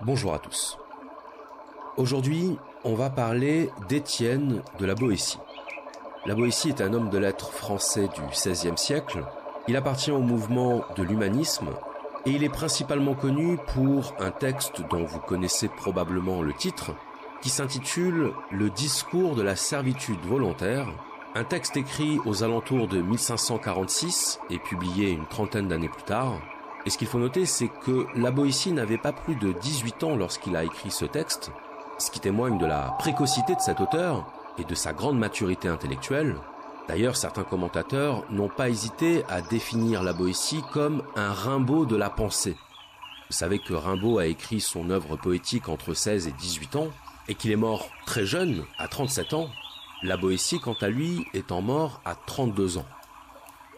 Bonjour à tous. Aujourd'hui, on va parler d'Étienne de la Boétie. La Boétie est un homme de lettres français du XVIe siècle. Il appartient au mouvement de l'humanisme et il est principalement connu pour un texte dont vous connaissez probablement le titre, qui s'intitule « Le discours de la servitude volontaire », un texte écrit aux alentours de 1546 et publié une trentaine d'années plus tard. Et ce qu'il faut noter, c'est que la Boétie n'avait pas plus de 18 ans lorsqu'il a écrit ce texte, ce qui témoigne de la précocité de cet auteur et de sa grande maturité intellectuelle. D'ailleurs, certains commentateurs n'ont pas hésité à définir la Boétie comme un Rimbaud de la pensée. Vous savez que Rimbaud a écrit son œuvre poétique entre 16 et 18 ans, et qu'il est mort très jeune, à 37 ans. La Boétie, quant à lui, étant mort à 32 ans.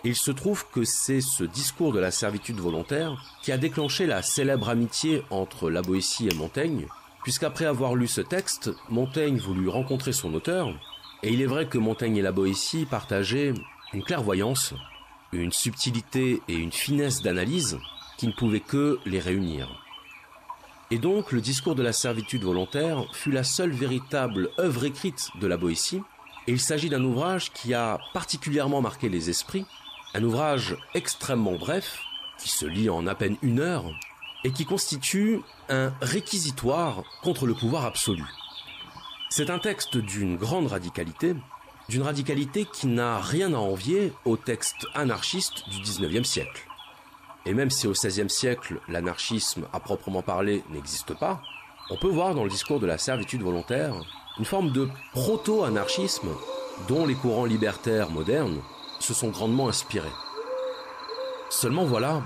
Et il se trouve que c'est ce discours de la servitude volontaire qui a déclenché la célèbre amitié entre la Boétie et Montaigne, puisqu'après avoir lu ce texte, Montaigne voulut rencontrer son auteur, et il est vrai que Montaigne et la Boétie partageaient une clairvoyance, une subtilité et une finesse d'analyse qui ne pouvaient que les réunir. Et donc, le discours de la servitude volontaire fut la seule véritable œuvre écrite de la Boétie, et il s'agit d'un ouvrage qui a particulièrement marqué les esprits, un ouvrage extrêmement bref, qui se lit en à peine 1 heure, et qui constitue un réquisitoire contre le pouvoir absolu. C'est un texte d'une grande radicalité qui n'a rien à envier au texte anarchiste du XIXe siècle. Et même si au XVIe siècle, l'anarchisme à proprement parler n'existe pas, on peut voir dans le discours de la servitude volontaire une forme de proto-anarchisme dont les courants libertaires modernes se sont grandement inspirés. Seulement voilà,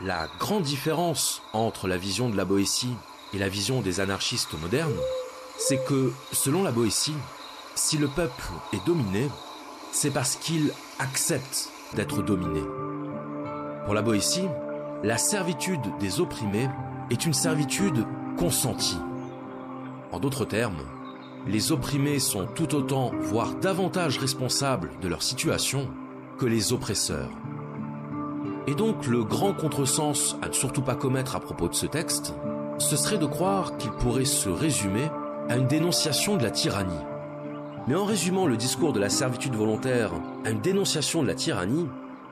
la grande différence entre la vision de la Boétie et la vision des anarchistes modernes, c'est que, selon la Boétie, si le peuple est dominé, c'est parce qu'il accepte d'être dominé. Pour la Boétie, la servitude des opprimés est une servitude consentie. En d'autres termes, les opprimés sont tout autant, voire davantage responsables de leur situation que les oppresseurs. Et donc, le grand contresens à ne surtout pas commettre à propos de ce texte, ce serait de croire qu'il pourrait se résumer à une dénonciation de la tyrannie. Mais en résumant le discours de la servitude volontaire à une dénonciation de la tyrannie,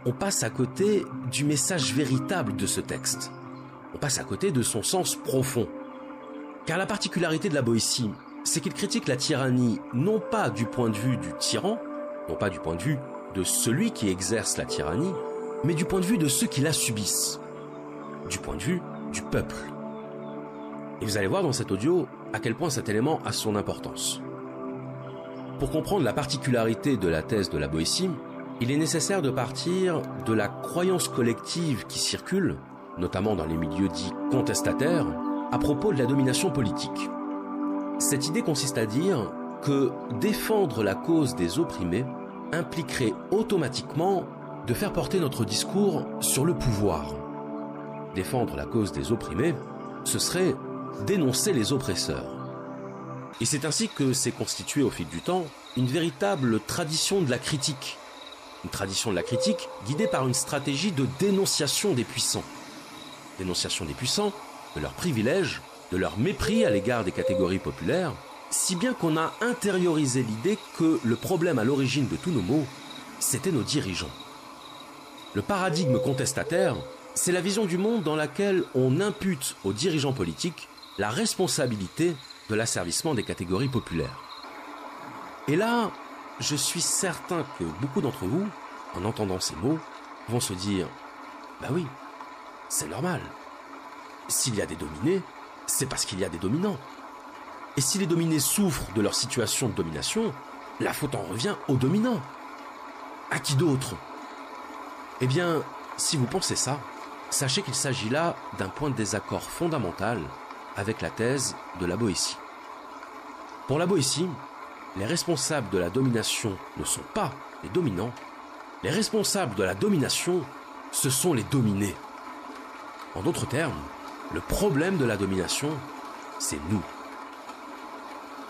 on passe à côté du message véritable de ce texte. On passe à côté de son sens profond. Car la particularité de la Boétie, c'est qu'il critique la tyrannie non pas du point de vue du tyran, non pas du point de vue de celui qui exerce la tyrannie, mais du point de vue de ceux qui la subissent, du point de vue du peuple. Et vous allez voir dans cet audio à quel point cet élément a son importance. Pour comprendre la particularité de la thèse de la Boétie, il est nécessaire de partir de la croyance collective qui circule, notamment dans les milieux dits contestataires, à propos de la domination politique. Cette idée consiste à dire que défendre la cause des opprimés impliquerait automatiquement de faire porter notre discours sur le pouvoir. Défendre la cause des opprimés, ce serait dénoncer les oppresseurs. Et c'est ainsi que s'est constituée au fil du temps une véritable tradition de la critique. Une tradition de la critique guidée par une stratégie de dénonciation des puissants. Dénonciation des puissants, de leurs privilèges, de leur mépris à l'égard des catégories populaires, si bien qu'on a intériorisé l'idée que le problème à l'origine de tous nos maux, c'était nos dirigeants. Le paradigme contestataire, c'est la vision du monde dans laquelle on impute aux dirigeants politiques la responsabilité de l'asservissement des catégories populaires. Et là, je suis certain que beaucoup d'entre vous, en entendant ces mots, vont se dire « Bah oui, c'est normal. S'il y a des dominés, c'est parce qu'il y a des dominants. Et si les dominés souffrent de leur situation de domination, la faute en revient aux dominants. À qui d'autre ? Eh bien, si vous pensez ça, sachez qu'il s'agit là d'un point de désaccord fondamental avec la thèse de la Boétie. Pour la Boétie, les responsables de la domination ne sont pas les dominants. Les responsables de la domination, ce sont les dominés. En d'autres termes, le problème de la domination, c'est nous.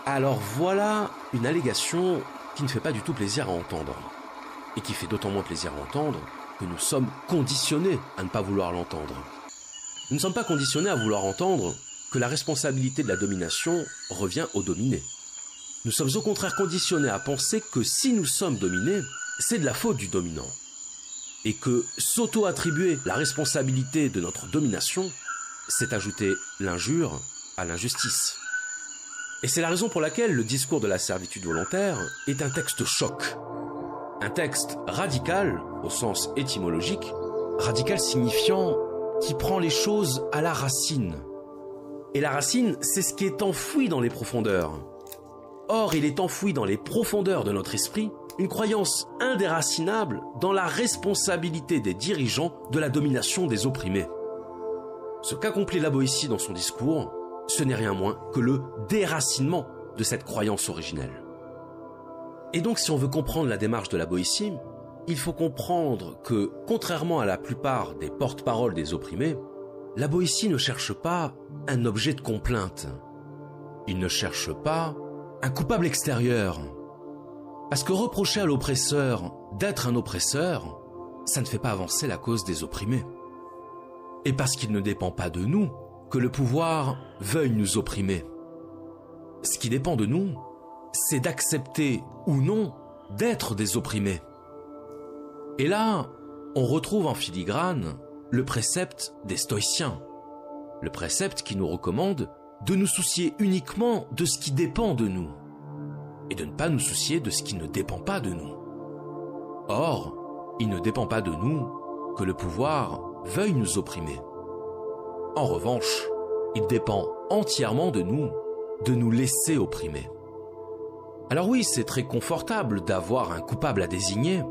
Alors voilà une allégation qui ne fait pas du tout plaisir à entendre. Et qui fait d'autant moins plaisir à entendre que nous sommes conditionnés à ne pas vouloir l'entendre. Nous ne sommes pas conditionnés à vouloir entendre que la responsabilité de la domination revient au dominé. Nous sommes au contraire conditionnés à penser que si nous sommes dominés, c'est de la faute du dominant. Et que s'auto-attribuer la responsabilité de notre domination, c'est ajouter l'injure à l'injustice. Et c'est la raison pour laquelle le discours de la servitude volontaire est un texte choc. Un texte radical, au sens étymologique, radical signifiant qui prend les choses à la racine. Et la racine, c'est ce qui est enfoui dans les profondeurs. Or, il est enfoui dans les profondeurs de notre esprit une croyance indéracinable dans la responsabilité des dirigeants de la domination des opprimés. Ce qu'accomplit la Boétie dans son discours, ce n'est rien moins que le déracinement de cette croyance originelle. Et donc, si on veut comprendre la démarche de la Boétie, il faut comprendre que, contrairement à la plupart des porte-paroles des opprimés, la Boétie ne cherche pas un objet de complainte. Il ne cherche pas un coupable extérieur. Parce que reprocher à l'oppresseur d'être un oppresseur, ça ne fait pas avancer la cause des opprimés. Et parce qu'il ne dépend pas de nous que le pouvoir veuille nous opprimer. Ce qui dépend de nous, c'est d'accepter ou non d'être des opprimés. Et là, on retrouve en filigrane le précepte des stoïciens. Le précepte qui nous recommande de nous soucier uniquement de ce qui dépend de nous et de ne pas nous soucier de ce qui ne dépend pas de nous. Or, il ne dépend pas de nous que le pouvoir veuille nous opprimer. En revanche, il dépend entièrement de nous laisser opprimer. Alors oui, c'est très confortable d'avoir un coupable à désigner.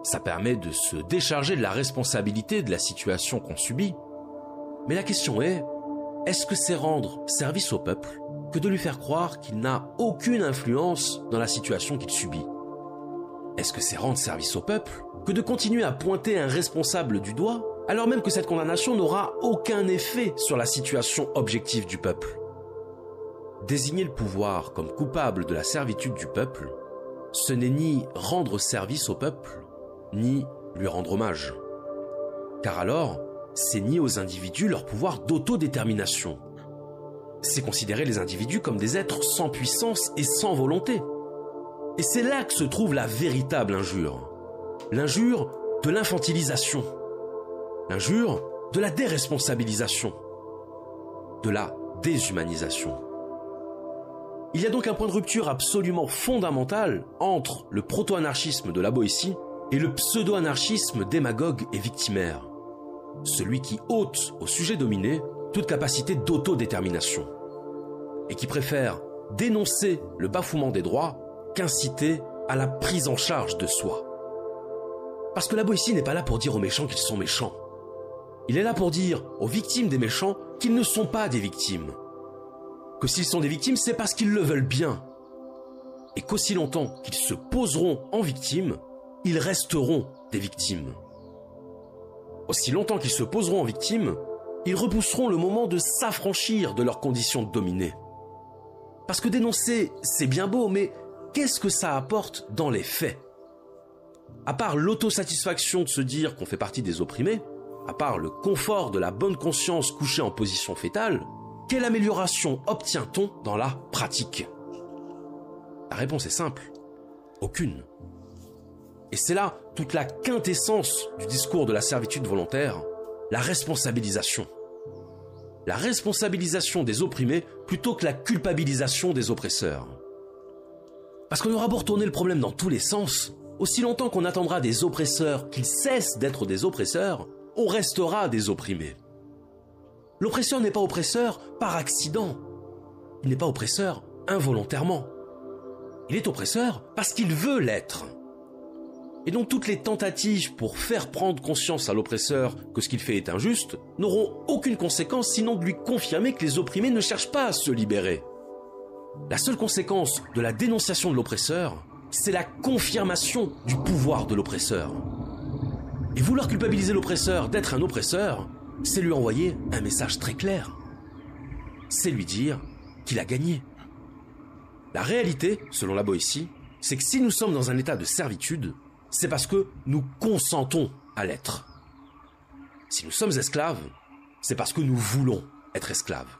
Ça permet de se décharger de la responsabilité de la situation qu'on subit. Mais la question est-ce que c'est rendre service au peuple que de lui faire croire qu'il n'a aucune influence dans la situation qu'il subit? Est-ce que c'est rendre service au peuple que de continuer à pointer un responsable du doigt, alors même que cette condamnation n'aura aucun effet sur la situation objective du peuple? Désigner le pouvoir comme coupable de la servitude du peuple, ce n'est ni rendre service au peuple, ni lui rendre hommage. Car alors, c'est nier aux individus leur pouvoir d'autodétermination. C'est considérer les individus comme des êtres sans puissance et sans volonté. Et c'est là que se trouve la véritable injure. L'injure de l'infantilisation. L'injure de la déresponsabilisation. De la déshumanisation. Il y a donc un point de rupture absolument fondamental entre le proto-anarchisme de la Boétie et le pseudo-anarchisme démagogue et victimaire. Celui qui ôte au sujet dominé toute capacité d'autodétermination et qui préfère dénoncer le bafouement des droits qu'inciter à la prise en charge de soi. Parce que la Boétie n'est pas là pour dire aux méchants qu'ils sont méchants. Il est là pour dire aux victimes des méchants qu'ils ne sont pas des victimes. Que s'ils sont des victimes, c'est parce qu'ils le veulent bien. Et qu'aussi longtemps qu'ils se poseront en victimes, ils resteront des victimes. Aussi longtemps qu'ils se poseront en victimes, ils repousseront le moment de s'affranchir de leur condition de dominés. Parce que dénoncer, c'est bien beau, mais qu'est-ce que ça apporte dans les faits? À part l'autosatisfaction de se dire qu'on fait partie des opprimés, à part le confort de la bonne conscience couchée en position fétale, quelle amélioration obtient-on dans la pratique? La réponse est simple, aucune. Et c'est là toute la quintessence du discours de la servitude volontaire, la responsabilisation. La responsabilisation des opprimés plutôt que la culpabilisation des oppresseurs. Parce qu'on aura beau retourner le problème dans tous les sens, aussi longtemps qu'on attendra des oppresseurs qu'ils cessent d'être des oppresseurs, on restera des opprimés. L'oppresseur n'est pas oppresseur par accident. Il n'est pas oppresseur involontairement. Il est oppresseur parce qu'il veut l'être. Et donc toutes les tentatives pour faire prendre conscience à l'oppresseur que ce qu'il fait est injuste n'auront aucune conséquence sinon de lui confirmer que les opprimés ne cherchent pas à se libérer. La seule conséquence de la dénonciation de l'oppresseur, c'est la confirmation du pouvoir de l'oppresseur. Et vouloir culpabiliser l'oppresseur d'être un oppresseur, c'est lui envoyer un message très clair. C'est lui dire qu'il a gagné. La réalité, selon la Boétie, c'est que si nous sommes dans un état de servitude, c'est parce que nous consentons à l'être. Si nous sommes esclaves, c'est parce que nous voulons être esclaves.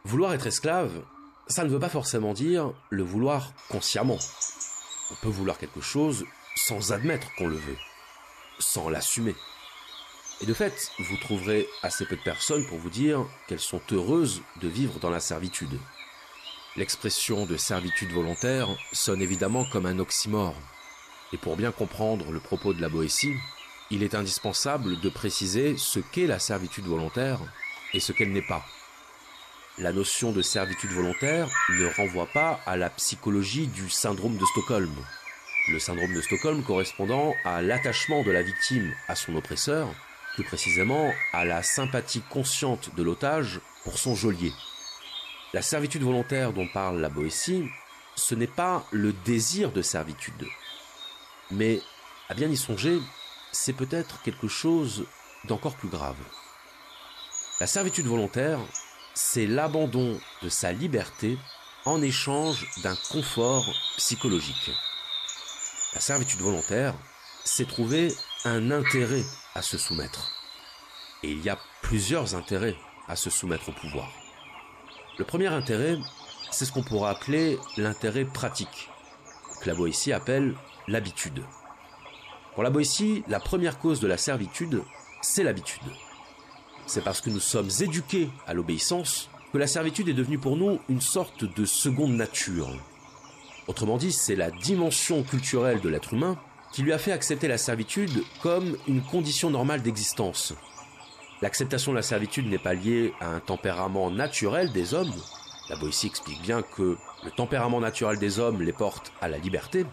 Vouloir être esclave, ça ne veut pas forcément dire le vouloir consciemment. On peut vouloir quelque chose sans admettre qu'on le veut, sans l'assumer. Et de fait, vous trouverez assez peu de personnes pour vous dire qu'elles sont heureuses de vivre dans la servitude. L'expression de servitude volontaire sonne évidemment comme un oxymore. Et pour bien comprendre le propos de la Boétie, il est indispensable de préciser ce qu'est la servitude volontaire et ce qu'elle n'est pas. La notion de servitude volontaire ne renvoie pas à la psychologie du syndrome de Stockholm. Le syndrome de Stockholm correspondant à l'attachement de la victime à son oppresseur, plus précisément à la sympathie consciente de l'otage pour son geôlier. La servitude volontaire dont parle la Boétie, ce n'est pas le désir de servitude. Mais, à bien y songer, c'est peut-être quelque chose d'encore plus grave. La servitude volontaire, c'est l'abandon de sa liberté en échange d'un confort psychologique. La servitude volontaire, c'est trouver un intérêt à se soumettre. Et il y a plusieurs intérêts à se soumettre au pouvoir. Le premier intérêt, c'est ce qu'on pourrait appeler l'intérêt pratique, que la Boétie appelle l'habitude. Pour la Boétie, la première cause de la servitude, c'est l'habitude. C'est parce que nous sommes éduqués à l'obéissance que la servitude est devenue pour nous une sorte de seconde nature. Autrement dit, c'est la dimension culturelle de l'être humain qui lui a fait accepter la servitude comme une condition normale d'existence. L'acceptation de la servitude n'est pas liée à un tempérament naturel des hommes. La Boétie explique bien que le tempérament naturel des hommes les porte à la liberté,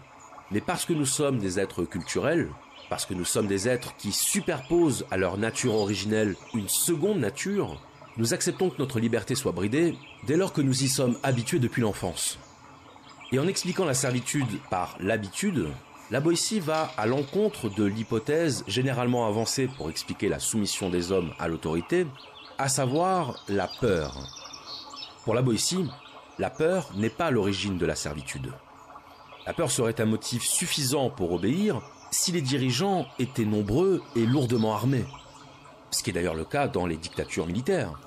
mais parce que nous sommes des êtres culturels, parce que nous sommes des êtres qui superposent à leur nature originelle une seconde nature, nous acceptons que notre liberté soit bridée dès lors que nous y sommes habitués depuis l'enfance. Et en expliquant la servitude par l'habitude, la Boétie va à l'encontre de l'hypothèse généralement avancée pour expliquer la soumission des hommes à l'autorité, à savoir la peur. Pour la Boétie, la peur n'est pas l'origine de la servitude. La peur serait un motif suffisant pour obéir si les dirigeants étaient nombreux et lourdement armés. Ce qui est d'ailleurs le cas dans les dictatures militaires,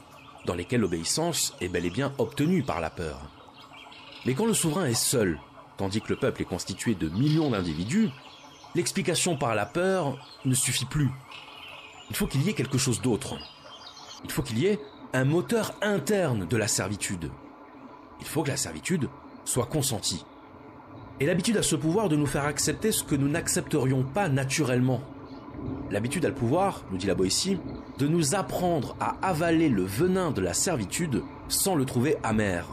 dans lesquelles l'obéissance est bel et bien obtenue par la peur. Mais quand le souverain est seul, tandis que le peuple est constitué de millions d'individus, l'explication par la peur ne suffit plus. Il faut qu'il y ait quelque chose d'autre. Il faut qu'il y ait un moteur interne de la servitude. Il faut que la servitude soit consentie. Et l'habitude a ce pouvoir de nous faire accepter ce que nous n'accepterions pas naturellement. L'habitude a le pouvoir, nous dit la Boétie, de nous apprendre à avaler le venin de la servitude sans le trouver amer.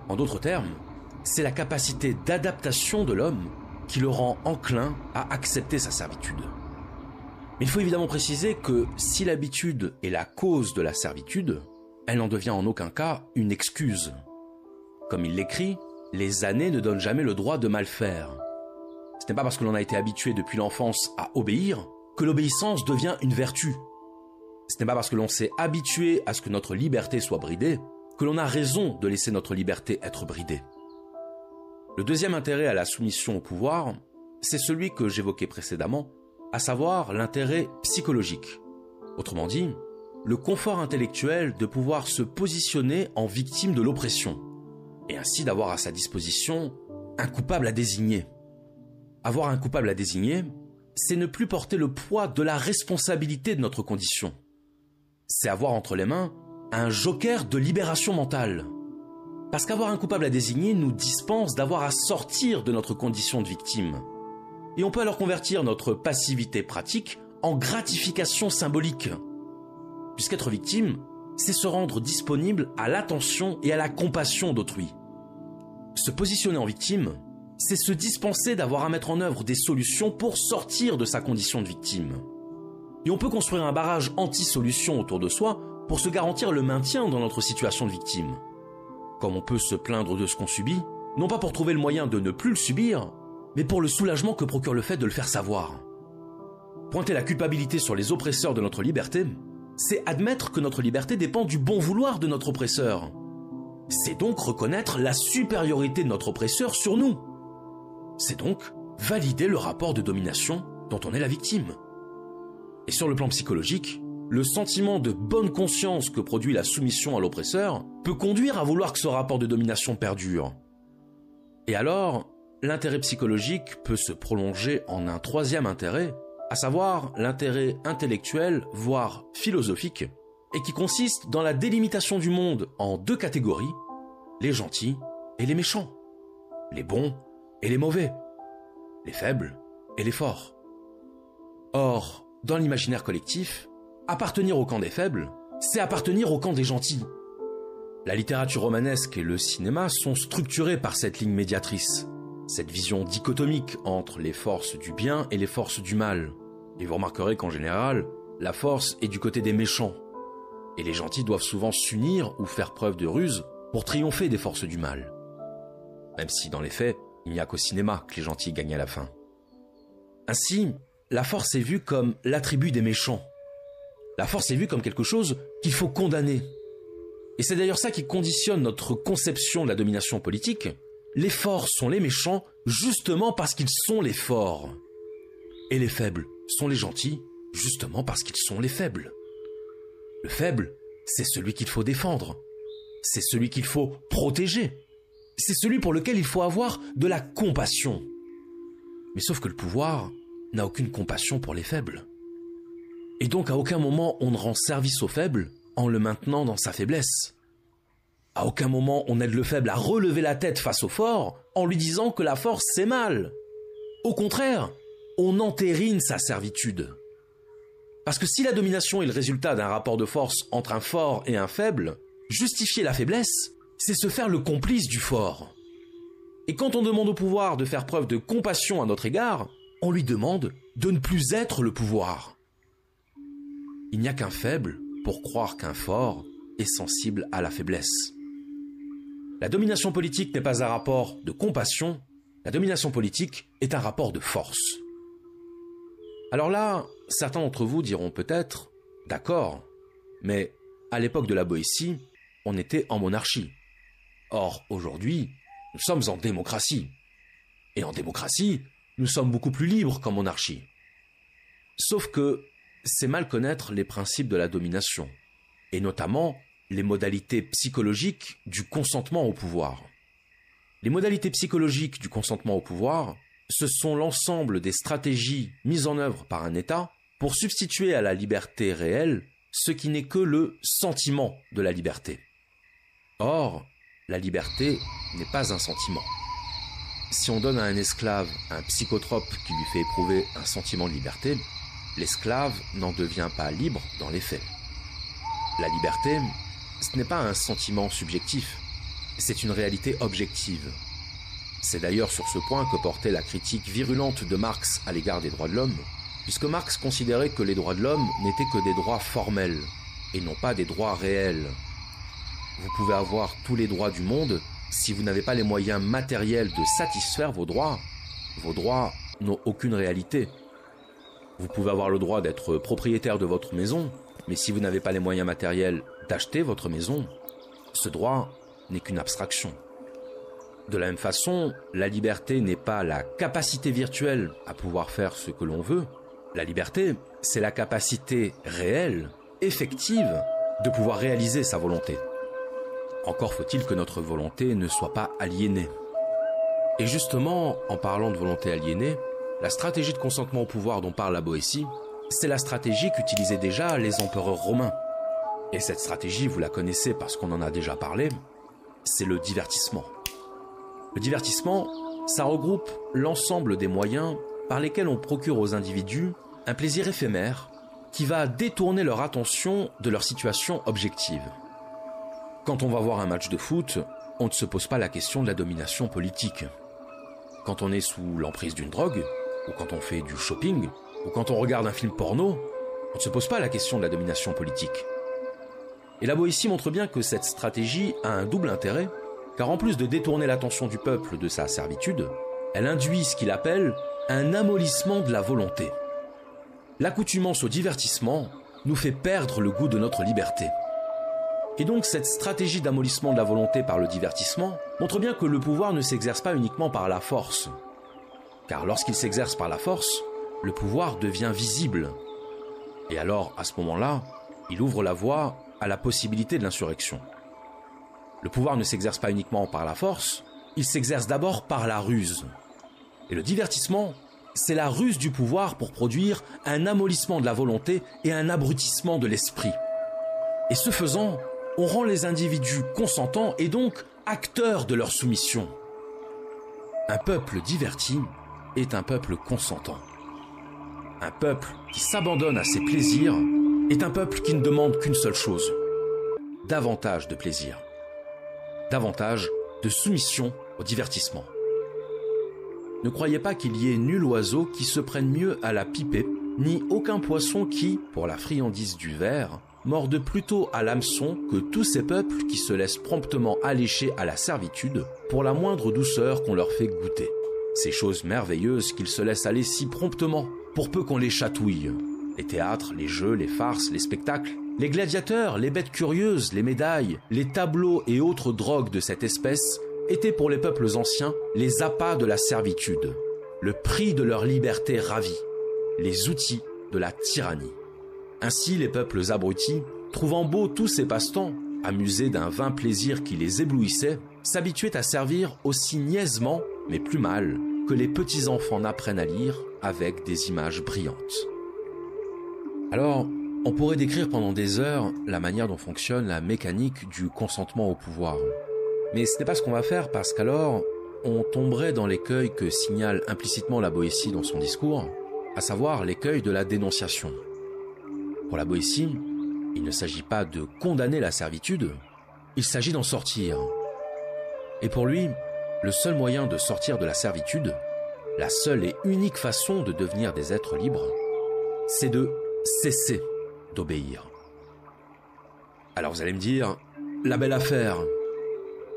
En d'autres termes, c'est la capacité d'adaptation de l'homme qui le rend enclin à accepter sa servitude. Mais il faut évidemment préciser que si l'habitude est la cause de la servitude, elle n'en devient en aucun cas une excuse. Comme il l'écrit, les années ne donnent jamais le droit de mal faire. Ce n'est pas parce que l'on a été habitué depuis l'enfance à obéir que l'obéissance devient une vertu. Ce n'est pas parce que l'on s'est habitué à ce que notre liberté soit bridée que l'on a raison de laisser notre liberté être bridée. Le deuxième intérêt à la soumission au pouvoir, c'est celui que j'évoquais précédemment, à savoir l'intérêt psychologique. Autrement dit, le confort intellectuel de pouvoir se positionner en victime de l'oppression, et ainsi d'avoir à sa disposition un coupable à désigner. Avoir un coupable à désigner, c'est ne plus porter le poids de la responsabilité de notre condition. C'est avoir entre les mains un joker de libération mentale. Parce qu'avoir un coupable à désigner nous dispense d'avoir à sortir de notre condition de victime. Et on peut alors convertir notre passivité pratique en gratification symbolique. Puisqu'être victime, c'est se rendre disponible à l'attention et à la compassion d'autrui. Se positionner en victime, c'est se dispenser d'avoir à mettre en œuvre des solutions pour sortir de sa condition de victime. Et on peut construire un barrage anti-solution autour de soi pour se garantir le maintien dans notre situation de victime. Comme on peut se plaindre de ce qu'on subit, non pas pour trouver le moyen de ne plus le subir, mais pour le soulagement que procure le fait de le faire savoir. Pointer la culpabilité sur les oppresseurs de notre liberté, c'est admettre que notre liberté dépend du bon vouloir de notre oppresseur. C'est donc reconnaître la supériorité de notre oppresseur sur nous. C'est donc valider le rapport de domination dont on est la victime. Et sur le plan psychologique, le sentiment de bonne conscience que produit la soumission à l'oppresseur peut conduire à vouloir que ce rapport de domination perdure. Et alors, l'intérêt psychologique peut se prolonger en un troisième intérêt, à savoir l'intérêt intellectuel, voire philosophique, et qui consiste dans la délimitation du monde en deux catégories, les gentils et les méchants, les bons et les mauvais, les faibles et les forts. Or, dans l'imaginaire collectif, appartenir au camp des faibles, c'est appartenir au camp des gentils. La littérature romanesque et le cinéma sont structurés par cette ligne médiatrice, cette vision dichotomique entre les forces du bien et les forces du mal. Et vous remarquerez qu'en général, la force est du côté des méchants. Et les gentils doivent souvent s'unir ou faire preuve de ruse pour triompher des forces du mal. Même si, dans les faits, il n'y a qu'au cinéma que les gentils gagnent à la fin. Ainsi, la force est vue comme l'attribut des méchants. La force est vue comme quelque chose qu'il faut condamner. Et c'est d'ailleurs ça qui conditionne notre conception de la domination politique. Les forts sont les méchants justement parce qu'ils sont les forts. Et les faibles sont les gentils justement parce qu'ils sont les faibles. Le faible, c'est celui qu'il faut défendre. C'est celui qu'il faut protéger. C'est celui pour lequel il faut avoir de la compassion. Mais sauf que le pouvoir n'a aucune compassion pour les faibles. Et donc à aucun moment on ne rend service au faible en le maintenant dans sa faiblesse. À aucun moment on aide le faible à relever la tête face au fort en lui disant que la force c'est mal. Au contraire, on entérine sa servitude. Parce que si la domination est le résultat d'un rapport de force entre un fort et un faible, justifier la faiblesse, c'est se faire le complice du fort. Et quand on demande au pouvoir de faire preuve de compassion à notre égard, on lui demande de ne plus être le pouvoir. Il n'y a qu'un faible pour croire qu'un fort est sensible à la faiblesse. La domination politique n'est pas un rapport de compassion, la domination politique est un rapport de force. Alors là, certains d'entre vous diront peut-être « D'accord, mais à l'époque de la Boétie, on était en monarchie. Or, aujourd'hui, nous sommes en démocratie. Et en démocratie, nous sommes beaucoup plus libres qu'en monarchie. » Sauf que c'est mal connaître les principes de la domination, et notamment les modalités psychologiques du consentement au pouvoir. Les modalités psychologiques du consentement au pouvoir, ce sont l'ensemble des stratégies mises en œuvre par un État pour substituer à la liberté réelle ce qui n'est que le sentiment de la liberté. Or, la liberté n'est pas un sentiment. Si on donne à un esclave un psychotrope qui lui fait éprouver un sentiment de liberté, l'esclave n'en devient pas libre dans les faits. La liberté, ce n'est pas un sentiment subjectif, c'est une réalité objective. C'est d'ailleurs sur ce point que portait la critique virulente de Marx à l'égard des droits de l'homme, puisque Marx considérait que les droits de l'homme n'étaient que des droits formels, et non pas des droits réels. Vous pouvez avoir tous les droits du monde, si vous n'avez pas les moyens matériels de satisfaire vos droits n'ont aucune réalité. Vous pouvez avoir le droit d'être propriétaire de votre maison, mais si vous n'avez pas les moyens matériels d'acheter votre maison, ce droit n'est qu'une abstraction. De la même façon, la liberté n'est pas la capacité virtuelle à pouvoir faire ce que l'on veut. La liberté, c'est la capacité réelle, effective, de pouvoir réaliser sa volonté. Encore faut-il que notre volonté ne soit pas aliénée. Et justement, en parlant de volonté aliénée, la stratégie de consentement au pouvoir dont parle la Boétie, c'est la stratégie qu'utilisaient déjà les empereurs romains. Et cette stratégie, vous la connaissez parce qu'on en a déjà parlé, c'est le divertissement. Le divertissement, ça regroupe l'ensemble des moyens par lesquels on procure aux individus un plaisir éphémère qui va détourner leur attention de leur situation objective. Quand on va voir un match de foot, on ne se pose pas la question de la domination politique. Quand on est sous l'emprise d'une drogue, ou quand on fait du shopping, ou quand on regarde un film porno, on ne se pose pas la question de la domination politique. Et la Boétie montre bien que cette stratégie a un double intérêt, car en plus de détourner l'attention du peuple de sa servitude, elle induit ce qu'il appelle un amollissement de la volonté. L'accoutumance au divertissement nous fait perdre le goût de notre liberté. Et donc cette stratégie d'amollissement de la volonté par le divertissement montre bien que le pouvoir ne s'exerce pas uniquement par la force. Car lorsqu'il s'exerce par la force, le pouvoir devient visible. Et alors, à ce moment-là, Il ouvre la voie à la possibilité de l'insurrection. Le pouvoir ne s'exerce pas uniquement par la force, il s'exerce d'abord par la ruse. Et le divertissement, c'est la ruse du pouvoir pour produire un amollissement de la volonté et un abrutissement de l'esprit. Et ce faisant, on rend les individus consentants et donc acteurs de leur soumission. Un peuple diverti est un peuple consentant. Un peuple qui s'abandonne à ses plaisirs est un peuple qui ne demande qu'une seule chose: davantage de plaisir, davantage de soumission au divertissement. Ne croyez pas qu'il y ait nul oiseau qui se prenne mieux à la piper, ni aucun poisson qui, pour la friandise du ver, morde plutôt à l'hameçon que tous ces peuples qui se laissent promptement allécher à la servitude pour la moindre douceur qu'on leur fait goûter. Ces choses merveilleuses qu'ils se laissent aller si promptement, pour peu qu'on les chatouille. Les théâtres, les jeux, les farces, les spectacles, les gladiateurs, les bêtes curieuses, les médailles, les tableaux et autres drogues de cette espèce étaient pour les peuples anciens les appâts de la servitude, le prix de leur liberté ravie, les outils de la tyrannie. Ainsi les peuples abrutis, trouvant beaux tous ces passe-temps, amusés d'un vain plaisir qui les éblouissait, s'habituaient à servir aussi niaisement, mais plus mal, que les petits-enfants n'apprennent à lire avec des images brillantes. Alors, on pourrait décrire pendant des heures la manière dont fonctionne la mécanique du consentement au pouvoir. Mais ce n'est pas ce qu'on va faire parce qu'alors, on tomberait dans l'écueil que signale implicitement la Boétie dans son discours, à savoir l'écueil de la dénonciation. Pour la Boétie, il ne s'agit pas de condamner la servitude, il s'agit d'en sortir. Et pour lui, le seul moyen de sortir de la servitude, la seule et unique façon de devenir des êtres libres, c'est de cesser d'obéir. Alors vous allez me dire, la belle affaire,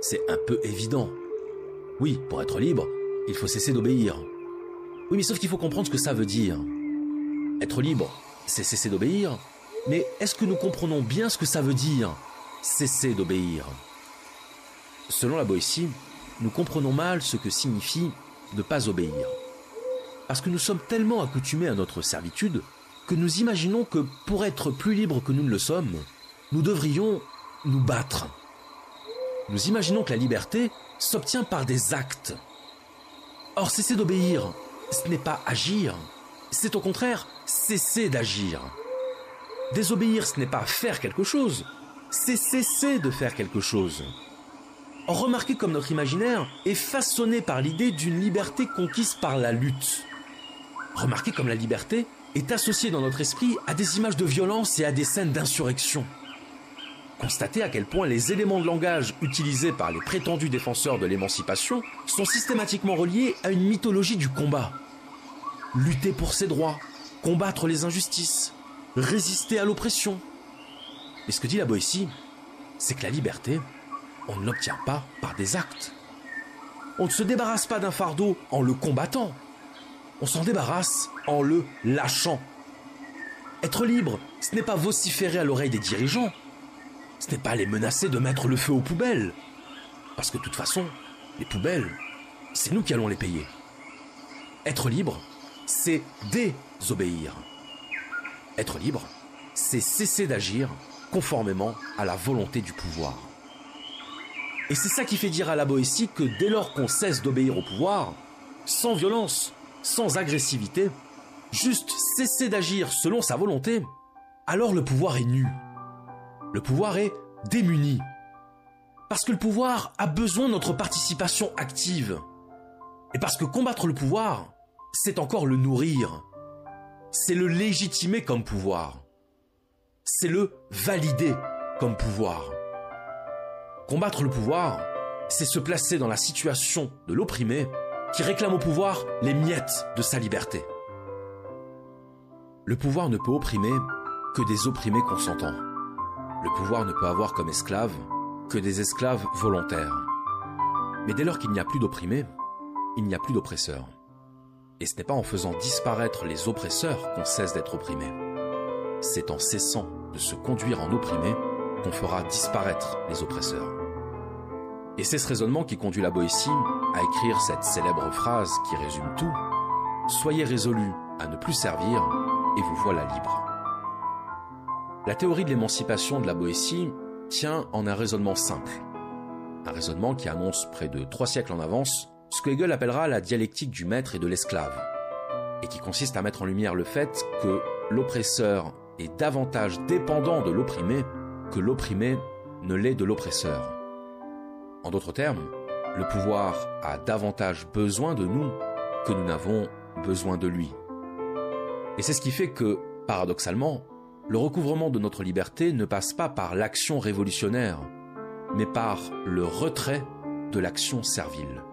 c'est un peu évident. Oui, pour être libre, il faut cesser d'obéir. Oui, mais sauf qu'il faut comprendre ce que ça veut dire. Être libre, c'est cesser d'obéir, mais est-ce que nous comprenons bien ce que ça veut dire, cesser d'obéir? Selon la Boétie, nous comprenons mal ce que signifie ne pas obéir. Parce que nous sommes tellement accoutumés à notre servitude que nous imaginons que pour être plus libres que nous ne le sommes, nous devrions nous battre. Nous imaginons que la liberté s'obtient par des actes. Or, cesser d'obéir, ce n'est pas agir, c'est au contraire cesser d'agir. Désobéir, ce n'est pas faire quelque chose, c'est cesser de faire quelque chose. Or, remarquez comme notre imaginaire est façonné par l'idée d'une liberté conquise par la lutte. Remarquez comme la liberté est associée dans notre esprit à des images de violence et à des scènes d'insurrection. Constatez à quel point les éléments de langage utilisés par les prétendus défenseurs de l'émancipation sont systématiquement reliés à une mythologie du combat. Lutter pour ses droits, combattre les injustices, résister à l'oppression. Et ce que dit la Boétie, c'est que la liberté, on ne l'obtient pas par des actes. On ne se débarrasse pas d'un fardeau en le combattant, on s'en débarrasse en le lâchant. Être libre, ce n'est pas vociférer à l'oreille des dirigeants, ce n'est pas les menacer de mettre le feu aux poubelles. Parce que de toute façon, les poubelles, c'est nous qui allons les payer. Être libre, c'est désobéir. Être libre, c'est cesser d'agir conformément à la volonté du pouvoir. Et c'est ça qui fait dire à la Boétie que dès lors qu'on cesse d'obéir au pouvoir, sans violence, sans agressivité, juste cesser d'agir selon sa volonté, alors le pouvoir est nu. Le pouvoir est démuni. Parce que le pouvoir a besoin de notre participation active. Et parce que combattre le pouvoir, c'est encore le nourrir. C'est le légitimer comme pouvoir. C'est le valider comme pouvoir. Combattre le pouvoir, c'est se placer dans la situation de l'opprimé qui réclame au pouvoir les miettes de sa liberté. Le pouvoir ne peut opprimer que des opprimés consentants. Le pouvoir ne peut avoir comme esclaves que des esclaves volontaires. Mais dès lors qu'il n'y a plus d'opprimés, il n'y a plus d'oppresseurs. Et ce n'est pas en faisant disparaître les oppresseurs qu'on cesse d'être opprimé. C'est en cessant de se conduire en opprimé qu'on fera disparaître les oppresseurs. Et c'est ce raisonnement qui conduit la Boétie à écrire cette célèbre phrase qui résume tout: « Soyez résolus à ne plus servir et vous voilà libre. » La théorie de l'émancipation de la Boétie tient en un raisonnement simple. Un raisonnement qui annonce près de 3 siècles en avance ce que Hegel appellera la dialectique du maître et de l'esclave, et qui consiste à mettre en lumière le fait que l'oppresseur est davantage dépendant de l'opprimé que l'opprimé ne l'est de l'oppresseur. En d'autres termes, le pouvoir a davantage besoin de nous que nous n'avons besoin de lui. Et c'est ce qui fait que, paradoxalement, le recouvrement de notre liberté ne passe pas par l'action révolutionnaire, mais par le retrait de l'action servile.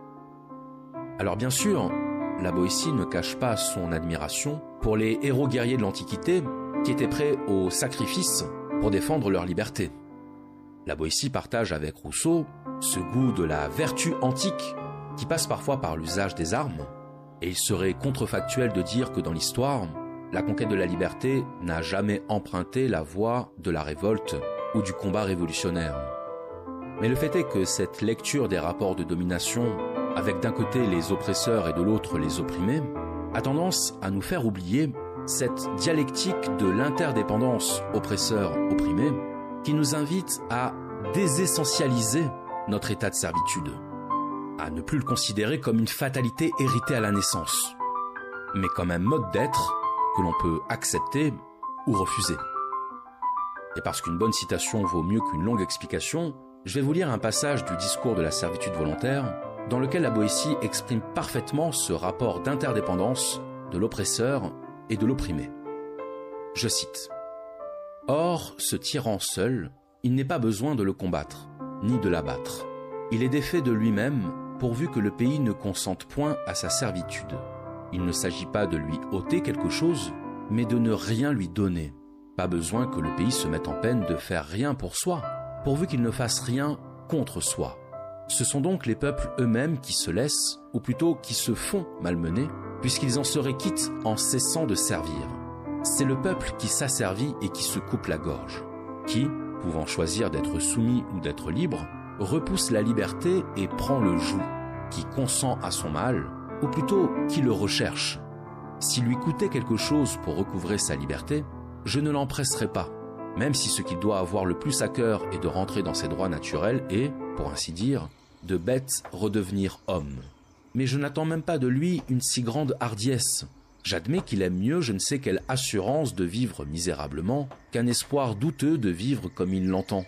Alors bien sûr, la Boétie ne cache pas son admiration pour les héros guerriers de l'Antiquité qui étaient prêts au sacrifice pour défendre leur liberté. La Boétie partage avec Rousseau ce goût de la vertu antique qui passe parfois par l'usage des armes, et il serait contrefactuel de dire que dans l'histoire, la conquête de la liberté n'a jamais emprunté la voie de la révolte ou du combat révolutionnaire. Mais le fait est que cette lecture des rapports de domination, avec d'un côté les oppresseurs et de l'autre les opprimés, a tendance à nous faire oublier cette dialectique de l'interdépendance oppresseur-opprimé qui nous invite à désessentialiser notre état de servitude, à ne plus le considérer comme une fatalité héritée à la naissance, mais comme un mode d'être que l'on peut accepter ou refuser. Et parce qu'une bonne citation vaut mieux qu'une longue explication, je vais vous lire un passage du discours de la servitude volontaire dans lequel la Boétie exprime parfaitement ce rapport d'interdépendance de l'oppresseur et de l'opprimé. Je cite : « Or, ce tyran seul, il n'est pas besoin de le combattre, ni de l'abattre. Il est défait de lui-même, pourvu que le pays ne consente point à sa servitude. Il ne s'agit pas de lui ôter quelque chose, mais de ne rien lui donner. Pas besoin que le pays se mette en peine de faire rien pour soi, pourvu qu'il ne fasse rien contre soi. Ce sont donc les peuples eux-mêmes qui se laissent, ou plutôt qui se font malmener, puisqu'ils en seraient quittes en cessant de servir. C'est le peuple qui s'asservit et qui se coupe la gorge, qui, pouvant choisir d'être soumis ou d'être libre, repousse la liberté et prend le joug, qui consent à son mal, ou plutôt qui le recherche. S'il lui coûtait quelque chose pour recouvrer sa liberté, je ne l'empresserai pas, même si ce qu'il doit avoir le plus à cœur est de rentrer dans ses droits naturels et, pour ainsi dire, de bête redevenir homme. Mais je n'attends même pas de lui une si grande hardiesse. J'admets qu'il aime mieux je ne sais quelle assurance de vivre misérablement qu'un espoir douteux de vivre comme il l'entend.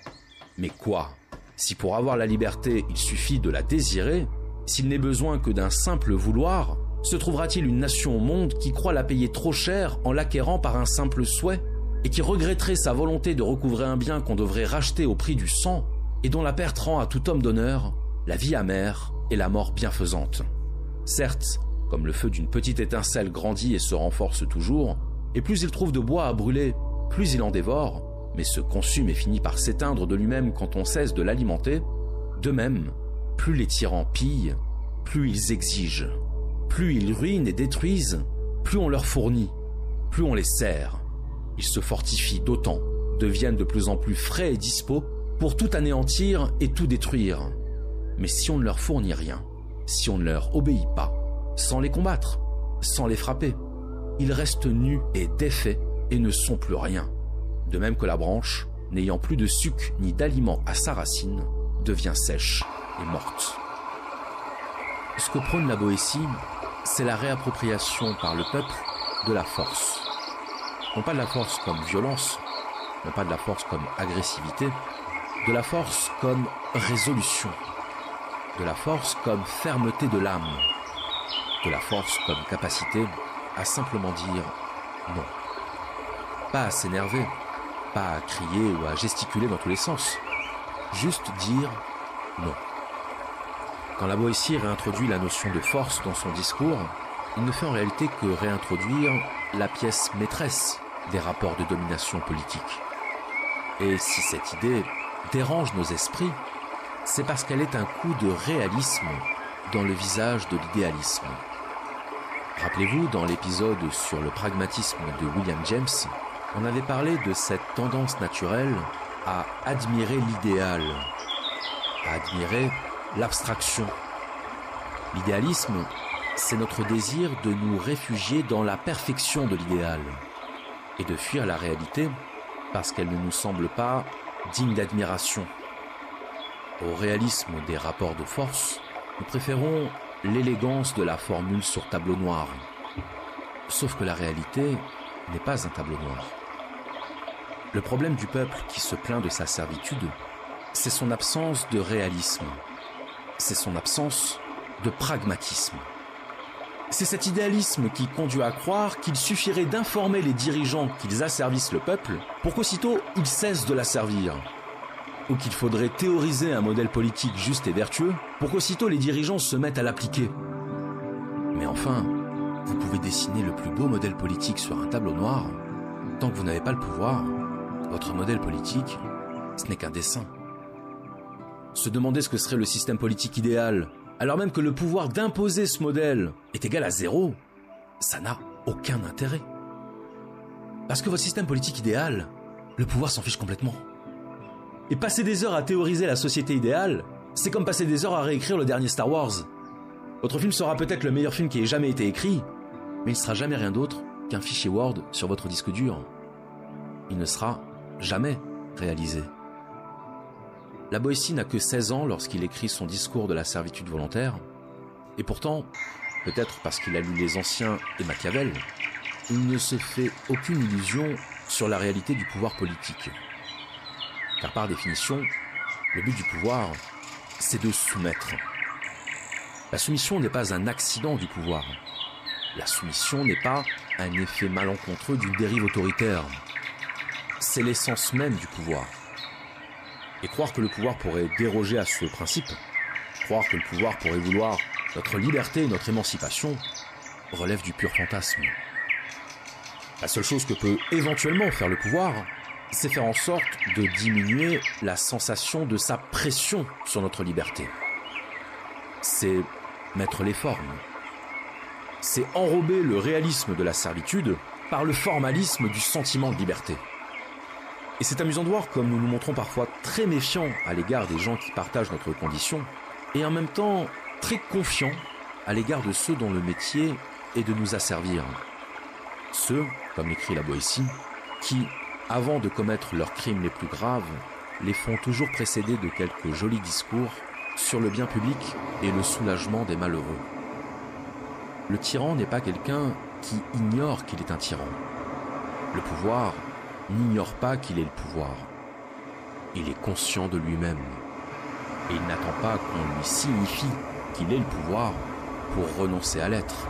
Mais quoi ? Si pour avoir la liberté il suffit de la désirer, s'il n'est besoin que d'un simple vouloir, se trouvera-t-il une nation au monde qui croit la payer trop cher en l'acquérant par un simple souhait et qui regretterait sa volonté de recouvrer un bien qu'on devrait racheter au prix du sang et dont la perte rend à tout homme d'honneur la vie amère et la mort bienfaisante. Certes, comme le feu d'une petite étincelle grandit et se renforce toujours, et plus il trouve de bois à brûler, plus il en dévore, mais se consume et finit par s'éteindre de lui-même quand on cesse de l'alimenter, de même, plus les tyrans pillent, plus ils exigent. Plus ils ruinent et détruisent, plus on leur fournit, plus on les sert. Ils se fortifient d'autant, deviennent de plus en plus frais et dispos pour tout anéantir et tout détruire. Mais si on ne leur fournit rien, si on ne leur obéit pas, sans les combattre, sans les frapper, ils restent nus et défaits et ne sont plus rien. De même que la branche, n'ayant plus de suc ni d'aliment à sa racine, devient sèche et morte. Ce que prône la Boétie, c'est la réappropriation par le peuple de la force. Non pas de la force comme violence, non pas de la force comme agressivité, de la force comme résolution, de la force comme fermeté de l'âme, de la force comme capacité à simplement dire non. Pas à s'énerver, pas à crier ou à gesticuler dans tous les sens, juste dire non. Quand la Boétie réintroduit la notion de force dans son discours, il ne fait en réalité que réintroduire la pièce maîtresse des rapports de domination politique. Et si cette idée dérange nos esprits, c'est parce qu'elle est un coup de réalisme dans le visage de l'idéalisme. Rappelez-vous, dans l'épisode sur le pragmatisme de William James, on avait parlé de cette tendance naturelle à admirer l'idéal, à admirer l'abstraction. L'idéalisme, c'est notre désir de nous réfugier dans la perfection de l'idéal et de fuir la réalité parce qu'elle ne nous semble pas digne d'admiration. Au réalisme des rapports de force, nous préférons l'élégance de la formule sur tableau noir. Sauf que la réalité n'est pas un tableau noir. Le problème du peuple qui se plaint de sa servitude, c'est son absence de réalisme. C'est son absence de pragmatisme. C'est cet idéalisme qui conduit à croire qu'il suffirait d'informer les dirigeants qu'ils asservissent le peuple pour qu'aussitôt ils cessent de l'asservir. Ou qu'il faudrait théoriser un modèle politique juste et vertueux pour qu'aussitôt les dirigeants se mettent à l'appliquer. Mais enfin, vous pouvez dessiner le plus beau modèle politique sur un tableau noir. Tant que vous n'avez pas le pouvoir, votre modèle politique, ce n'est qu'un dessin. Se demander ce que serait le système politique idéal, alors même que le pouvoir d'imposer ce modèle est égal à 0, ça n'a aucun intérêt. Parce que votre système politique idéal, le pouvoir s'en fiche complètement. Et passer des heures à théoriser la société idéale, c'est comme passer des heures à réécrire le dernier Star Wars. Votre film sera peut-être le meilleur film qui ait jamais été écrit, mais il ne sera jamais rien d'autre qu'un fichier Word sur votre disque dur. Il ne sera jamais réalisé. La Boétie n'a que 16 ans lorsqu'il écrit son discours de la servitude volontaire, et pourtant, peut-être parce qu'il a lu les Anciens et Machiavel, il ne se fait aucune illusion sur la réalité du pouvoir politique. Car par définition, le but du pouvoir, c'est de soumettre. La soumission n'est pas un accident du pouvoir. La soumission n'est pas un effet malencontreux d'une dérive autoritaire. C'est l'essence même du pouvoir. Et croire que le pouvoir pourrait déroger à ce principe, croire que le pouvoir pourrait vouloir notre liberté et notre émancipation, relève du pur fantasme. La seule chose que peut éventuellement faire le pouvoir, c'est faire en sorte de diminuer la sensation de sa pression sur notre liberté. C'est mettre les formes. C'est enrober le réalisme de la servitude par le formalisme du sentiment de liberté. Et c'est amusant de voir comme nous nous montrons parfois très méfiants à l'égard des gens qui partagent notre condition, et en même temps très confiants à l'égard de ceux dont le métier est de nous asservir. Ceux, comme l'écrit la Boétie, qui, avant de commettre leurs crimes les plus graves, les font toujours précéder de quelques jolis discours sur le bien public et le soulagement des malheureux. Le tyran n'est pas quelqu'un qui ignore qu'il est un tyran. Le pouvoir n'ignore pas qu'il est le pouvoir. Il est conscient de lui-même. Et il n'attend pas qu'on lui signifie qu'il est le pouvoir pour renoncer à l'être.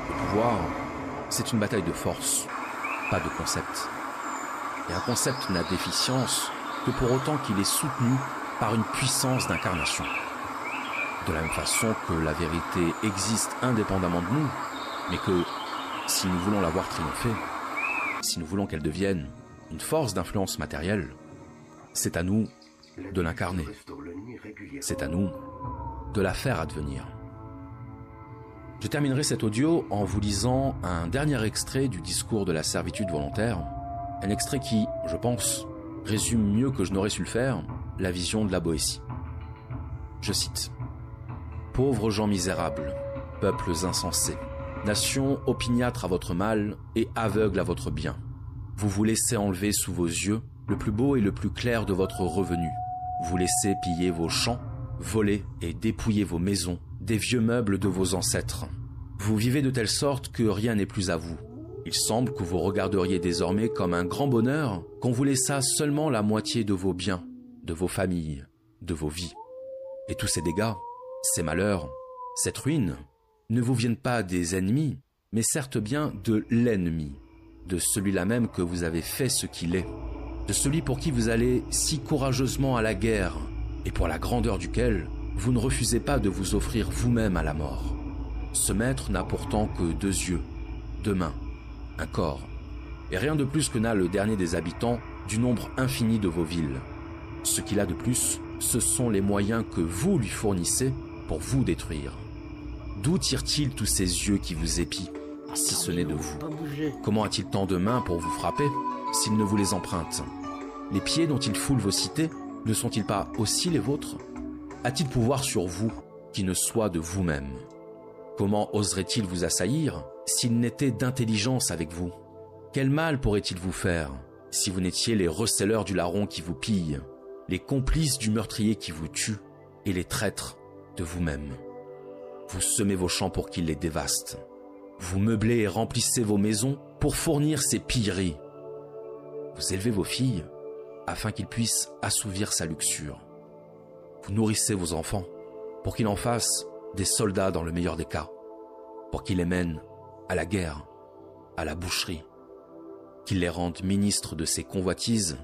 Le pouvoir, c'est une bataille de force, pas de concept. Et un concept n'a d'efficience que pour autant qu'il est soutenu par une puissance d'incarnation. De la même façon que la vérité existe indépendamment de nous, mais que, si nous voulons la voir triompher, si nous voulons qu'elle devienne une force d'influence matérielle, c'est à nous de l'incarner. C'est à nous de la faire advenir. Je terminerai cet audio en vous lisant un dernier extrait du discours de la servitude volontaire, un extrait qui, je pense, résume mieux que je n'aurais su le faire la vision de la Boétie. Je cite : « Pauvres gens misérables, peuples insensés, nation opiniâtre à votre mal et aveugle à votre bien. Vous vous laissez enlever sous vos yeux le plus beau et le plus clair de votre revenu. Vous laissez piller vos champs, voler et dépouiller vos maisons, des vieux meubles de vos ancêtres. Vous vivez de telle sorte que rien n'est plus à vous. Il semble que vous regarderiez désormais comme un grand bonheur qu'on vous laissa seulement la moitié de vos biens, de vos familles, de vos vies. Et tous ces dégâts, ces malheurs, cette ruine, ne vous viennent pas des ennemis, mais certes bien de l'ennemi, de celui-là même que vous avez fait ce qu'il est, de celui pour qui vous allez si courageusement à la guerre, et pour la grandeur duquel vous ne refusez pas de vous offrir vous-même à la mort. Ce maître n'a pourtant que 2 yeux, 2 mains, un corps, et rien de plus que n'a le dernier des habitants du nombre infini de vos villes. Ce qu'il a de plus, ce sont les moyens que vous lui fournissez pour vous détruire. D'où tire-t-il tous ces yeux qui vous épient, si ce n'est de vous? Comment a-t-il tant de mains pour vous frapper, s'il ne vous les emprunte? Les pieds dont il foule vos cités, ne sont-ils pas aussi les vôtres? A-t-il pouvoir sur vous qui ne soit de vous-même? Comment oserait-il vous assaillir s'il n'était d'intelligence avec vous? Quel mal pourrait-il vous faire? si vous n'étiez les receleurs du larron qui vous pille, les complices du meurtrier qui vous tue et les traîtres de vous-même. Vous semez vos champs pour qu'il les dévaste. Vous meublez et remplissez vos maisons pour fournir ses pilleries. Vous élevez vos filles afin qu'ils puissent assouvir sa luxure. Vous nourrissez vos enfants pour qu'ils en fassent des soldats dans le meilleur des cas, pour qu'ils les mènent à la guerre, à la boucherie, qu'ils les rendent ministres de ses convoitises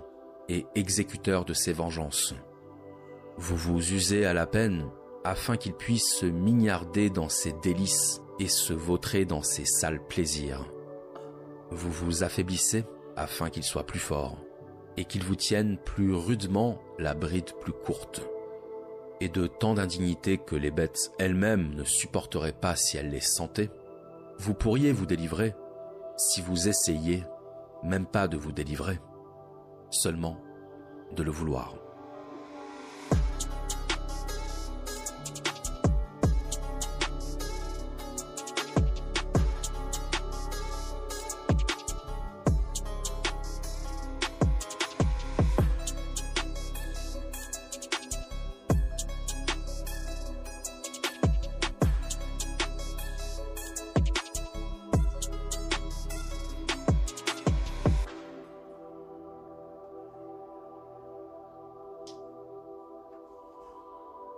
et exécuteurs de ses vengeances. Vous vous usez à la peine afin qu'ils puissent se mignarder dans ses délices et se vautrer dans ses sales plaisirs. Vous vous affaiblissez afin qu'ils soient plus forts et qu'ils vous tiennent plus rudement la bride plus courte. Et de tant d'indignité que les bêtes elles-mêmes ne supporteraient pas si elles les sentaient, vous pourriez vous délivrer si vous essayiez même pas de vous délivrer, seulement de le vouloir.